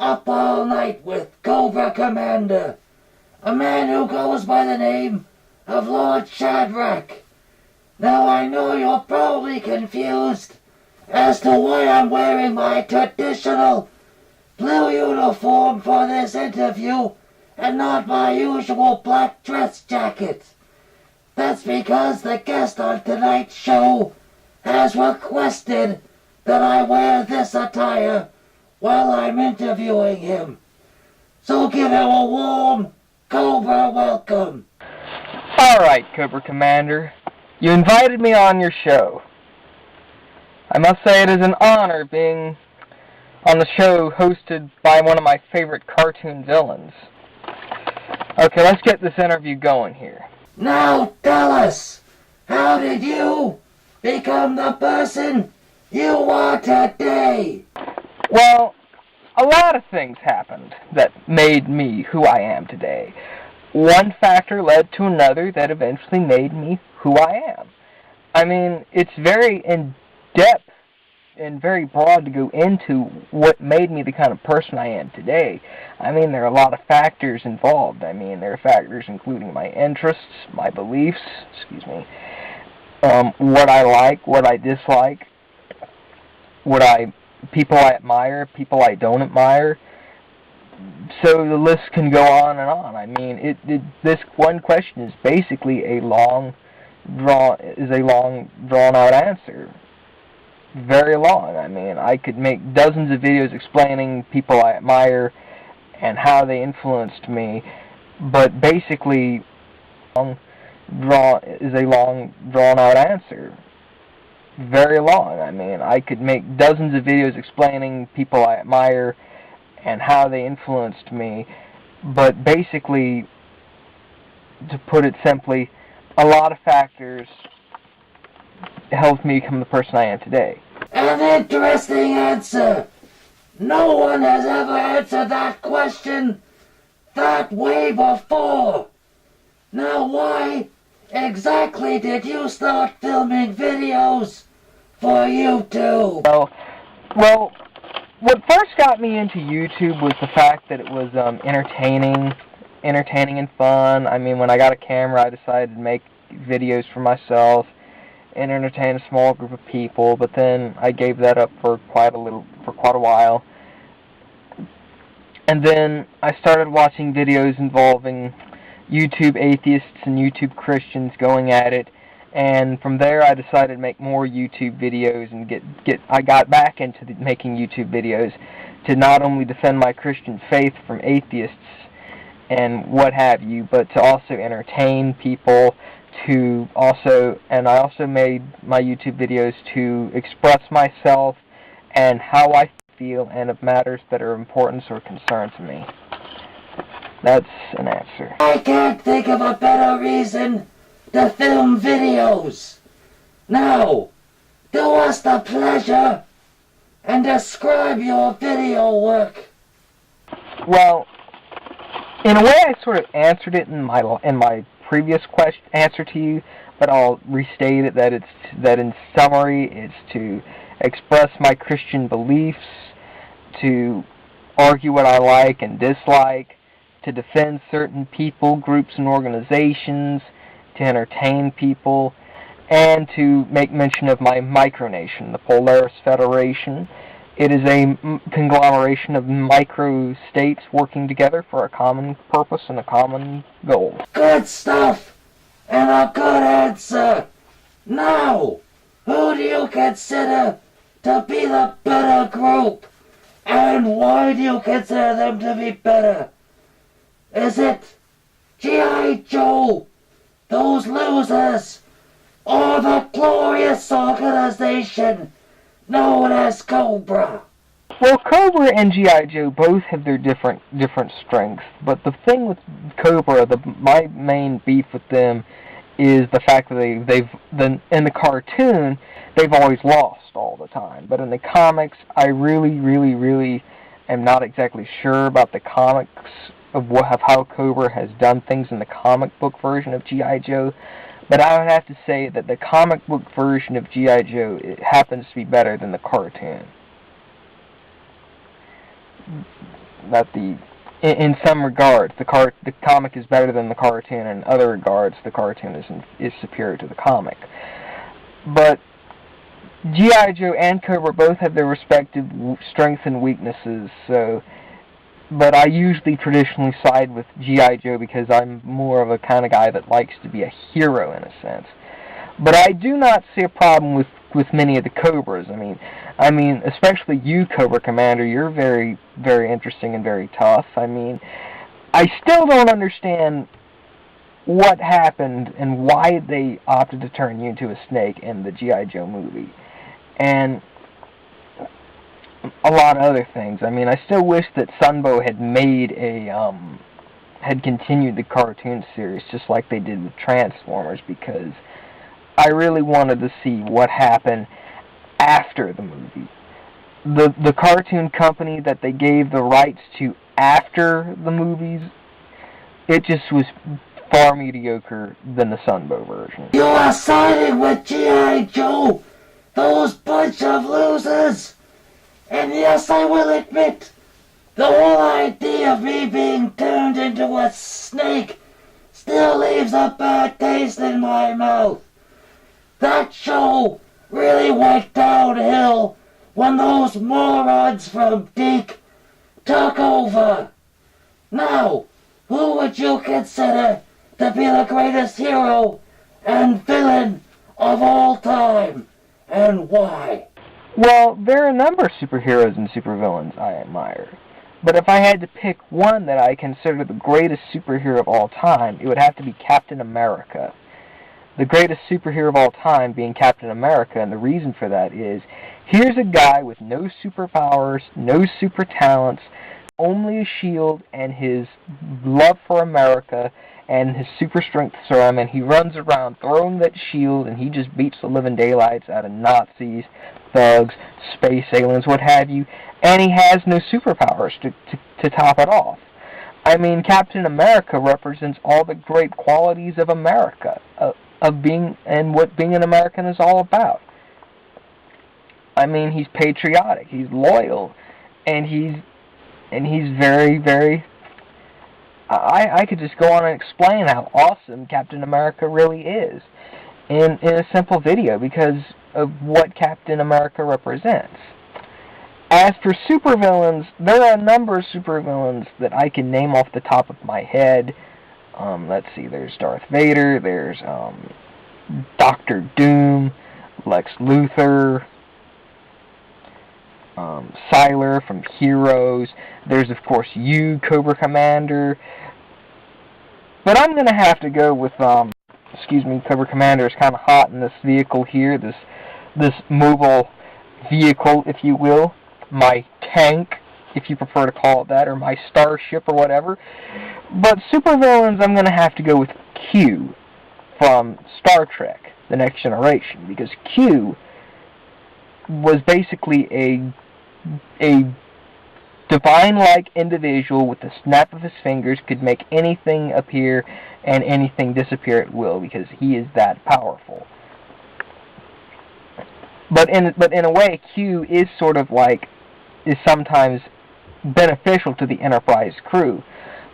Up all night with Cobra Commander, a man who goes by the name of Lord Shadrach. Now I know you're probably confused as to why I'm wearing my traditional blue uniform for this interview and not my usual black dress jacket. That's because the guest on tonight's show has requested that I wear this attire while I'm interviewing him. So give him a warm Cobra welcome. Alright, Cobra Commander. You invited me on your show. I must say it is an honor being on the show hosted by one of my favorite cartoon villains. Okay, let's get this interview going here. Now tell us, how did you become the person you are today? Well, a lot of things happened that made me who I am today. One factor led to another that eventually made me who I am. I mean, it's very in-depth and very broad to go into what made me the kind of person I am today. I mean, there are a lot of factors involved. I mean, there are factors including my interests, my beliefs, what I like, what I dislike, people I admire, people I don't admire. So the list can go on and on. I mean, this one question is basically a long drawn out answer. Very long. I mean, I could make dozens of videos explaining people I admire and how they influenced me, but basically, a long drawn out answer. Very long. I mean, I could make dozens of videos explaining people I admire and how they influenced me, but basically, to put it simply, a lot of factors helped me become the person I am today. An interesting answer. No one has ever answered that question that way before. Now why exactly did you start filming videos for YouTube? Well, what first got me into YouTube was the fact that it was entertaining and fun. I mean, when I got a camera, I decided to make videos for myself and entertain a small group of people, but then I gave that up for quite a while. And then I started watching videos involving YouTube atheists and YouTube Christians going at it, and from there I decided to make more YouTube videos and I got back into making YouTube videos to not only defend my Christian faith from atheists and what have you, but to also entertain people, and I also made my YouTube videos to express myself and how I feel and of matters that are important or concern to me. That's an answer. I can't think of a better reason to film videos. Now, do us the pleasure and describe your video work. Well, in a way I sort of answered it in my previous answer to you, but I'll restate it that in summary it's to express my Christian beliefs, to argue what I like and dislike, to defend certain people, groups, and organizations, to entertain people, and to make mention of my micronation, the Polaris Federation. It is a conglomeration of micro-states working together for a common purpose and a common goal. Good stuff, and a good answer. Now, who do you consider to be the better group, and why do you consider them to be better? Is it G.I. Joe, those losers, or the glorious organization known as Cobra? Well, Cobra and G.I. Joe both have their different strengths, but the thing with Cobra, my main beef with them is the fact that in the cartoon, they've always lost all the time. But in the comics, I really am not exactly sure about the comics of how Cobra has done things in the comic book version of G.I. Joe. But I would have to say that the comic book version of G.I. Joe happens to be better than the cartoon. in some regards the comic is better than the cartoon, and in other regards the cartoon is superior to the comic. But G.I. Joe and Cobra both have their respective strengths and weaknesses, but I usually traditionally side with G.I. Joe because I'm more of a kind of guy that likes to be a hero in a sense. But I do not see a problem with many of the Cobras. I mean, especially you, Cobra Commander, you're very, very interesting and very tough. I still don't understand what happened and why they opted to turn you into a snake in the G.I. Joe movie. And a lot of other things. I still wish that Sunbow had continued the cartoon series just like they did with Transformers, because I really wanted to see what happened after the movie. The cartoon company that they gave the rights to after the movies, it just was far mediocre than the Sunbow version. You are siding with G.I. Joe, those bunch of losers! And yes, I will admit, the whole idea of me being turned into a snake still leaves a bad taste in my mouth. That show really went downhill when those morons from Deke took over. Now, who would you consider to be the greatest hero and villain of all time, and why? Well, there are a number of superheroes and supervillains I admire. But if I had to pick one that I consider the greatest superhero of all time, it would have to be Captain America. The greatest superhero of all time being Captain America, and the reason for that is, here's a guy with no superpowers, no super talents, only a shield and his love for America and his super strength serum, and he runs around throwing that shield, and he just beats the living daylights out of Nazis, thugs, space aliens, what have you, and he has no superpowers to top it off. Captain America represents all the great qualities of America, of being, and what being an American is all about. He's patriotic, he's loyal, and he's very, very... I could just go on and explain how awesome Captain America really is in a simple video because of what Captain America represents. As for supervillains, there are a number of supervillains that I can name off the top of my head. Let's see, there's Darth Vader, there's Dr. Doom, Lex Luthor, Sylar from Heroes. There's, of course, you, Cobra Commander. But I'm going to have to go with, Cobra Commander is kind of hot in this vehicle here, this mobile vehicle, if you will. My tank, if you prefer to call it that, or my starship or whatever. But supervillains, I'm going to have to go with Q from Star Trek, The Next Generation, because Q was basically a divine-like individual with the snap of his fingers, could make anything appear and anything disappear at will, because he is that powerful. But in a way, Q is sort of like, is sometimes beneficial to the Enterprise crew,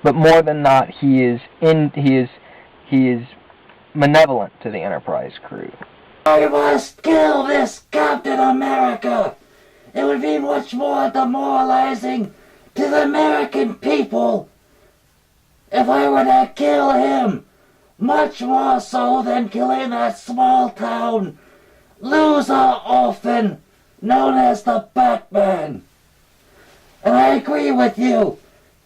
but more than not, he is malevolent to the Enterprise crew. I must kill this Captain America! It would be much more demoralizing to the American people if I were to kill him, much more so than killing that small town loser orphan known as the Batman. And I agree with you,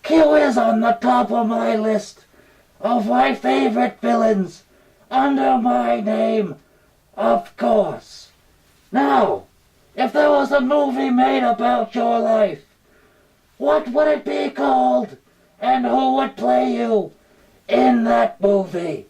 Q is on the top of my list of my favorite villains, under my name, of course. Now, if there was a movie made about your life, what would it be called, and who would play you in that movie?